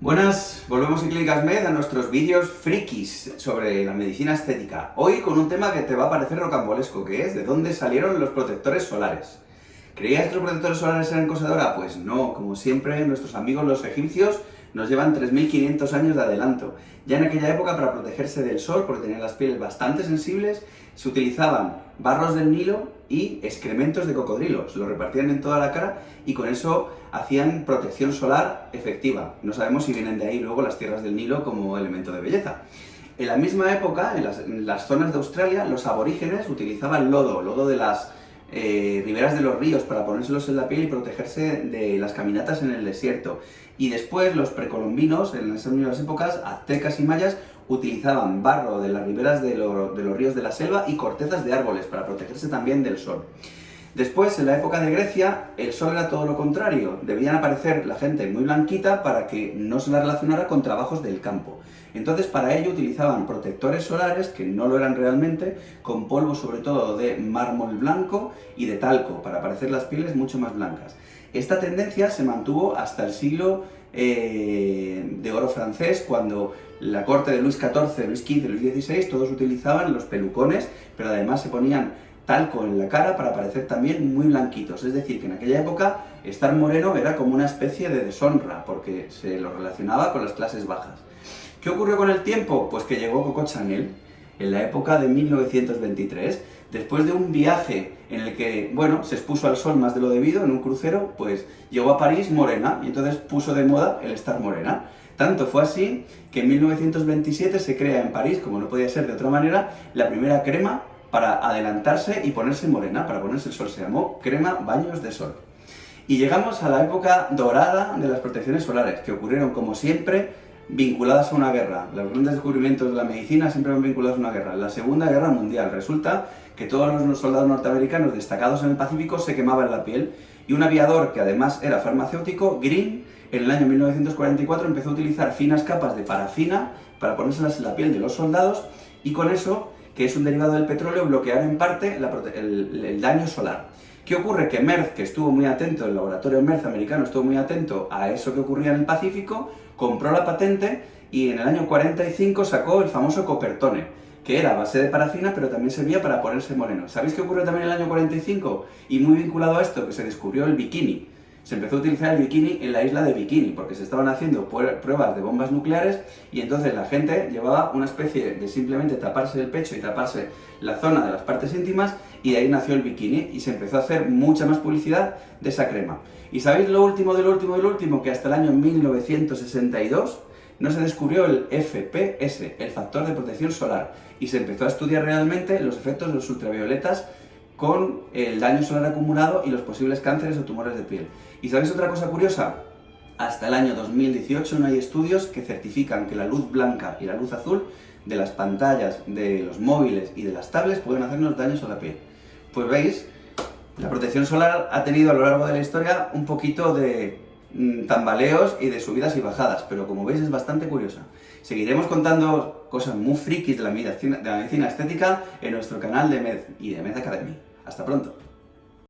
Buenas, volvemos en Clínicas Med a nuestros vídeos frikis sobre la medicina estética. Hoy con un tema que te va a parecer rocambolesco, que es ¿de dónde salieron los protectores solares? ¿Creías que los protectores solares eran cosa de ahora? Pues no, como siempre nuestros amigos los egipcios nos llevan 3500 años de adelanto. Ya en aquella época, para protegerse del sol, porque tenían las pieles bastante sensibles, se utilizaban barros del Nilo y excrementos de cocodrilo. Se los repartían en toda la cara y con eso hacían protección solar efectiva. No sabemos si vienen de ahí luego las tierras del Nilo como elemento de belleza. En la misma época, en las zonas de Australia, los aborígenes utilizaban lodo de las riberas de los ríos para ponérselos en la piel y protegerse de las caminatas en el desierto. Y después los precolombinos, en esas mismas épocas, aztecas y mayas, utilizaban barro de las riberas de los ríos de la selva y cortezas de árboles para protegerse también del sol. Después, en la época de Grecia, el sol era todo lo contrario. Debían aparecer la gente muy blanquita para que no se la relacionara con trabajos del campo. Entonces, para ello utilizaban protectores solares, que no lo eran realmente, con polvo sobre todo de mármol blanco y de talco, para parecer las pieles mucho más blancas. Esta tendencia se mantuvo hasta el siglo de oro francés, cuando la corte de Luis XIV, Luis XV, Luis XVI, todos utilizaban los pelucones, pero además se ponían talco en la cara para parecer también muy blanquitos. Es decir, que en aquella época estar moreno era como una especie de deshonra, porque se lo relacionaba con las clases bajas. ¿Qué ocurrió con el tiempo? Pues que llegó Coco Chanel en la época de 1923, después de un viaje en el que, bueno, se expuso al sol más de lo debido en un crucero, pues llegó a París morena y entonces puso de moda el estar morena. Tanto fue así que en 1927 se crea en París, como no podía ser de otra manera, la primera crema para adelantarse y ponerse morena, para ponerse el sol. Se llamó crema baños de sol. Y llegamos a la época dorada de las protecciones solares, que ocurrieron, como siempre, vinculadas a una guerra. Los grandes descubrimientos de la medicina siempre van vinculados a una guerra. La Segunda Guerra Mundial. Resulta que todos los soldados norteamericanos destacados en el Pacífico se quemaban la piel y un aviador que además era farmacéutico, Green, en el año 1944 empezó a utilizar finas capas de parafina para ponérselas en la piel de los soldados y con eso, que es un derivado del petróleo, bloquear en parte el daño solar. ¿Qué ocurre? Que Merck, que estuvo muy atento, el laboratorio Merck americano estuvo muy atento a eso que ocurría en el Pacífico, compró la patente y en el año 45 sacó el famoso Coppertone, que era a base de parafina, pero también servía para ponerse moreno. ¿Sabéis qué ocurrió también en el año 45? Y muy vinculado a esto, que se descubrió el bikini. Se empezó a utilizar el bikini en la isla de Bikini, porque se estaban haciendo pruebas de bombas nucleares y entonces la gente llevaba una especie de simplemente taparse el pecho y taparse la zona de las partes íntimas y de ahí nació el bikini y se empezó a hacer mucha más publicidad de esa crema. ¿Y sabéis lo último de lo último de lo último? Que hasta el año 1962 no se descubrió el FPS, el factor de protección solar, y se empezó a estudiar realmente los efectos de los ultravioletas con el daño solar acumulado y los posibles cánceres o tumores de piel. ¿Y sabéis otra cosa curiosa? Hasta el año 2018 no hay estudios que certifican que la luz blanca y la luz azul de las pantallas, de los móviles y de las tablets pueden hacernos daños a la piel. Pues veis, la protección solar ha tenido a lo largo de la historia un poquito de tambaleos y de subidas y bajadas, pero como veis es bastante curiosa. Seguiremos contando cosas muy frikis de la medicina estética en nuestro canal de Med y de Med Academy. Hasta pronto.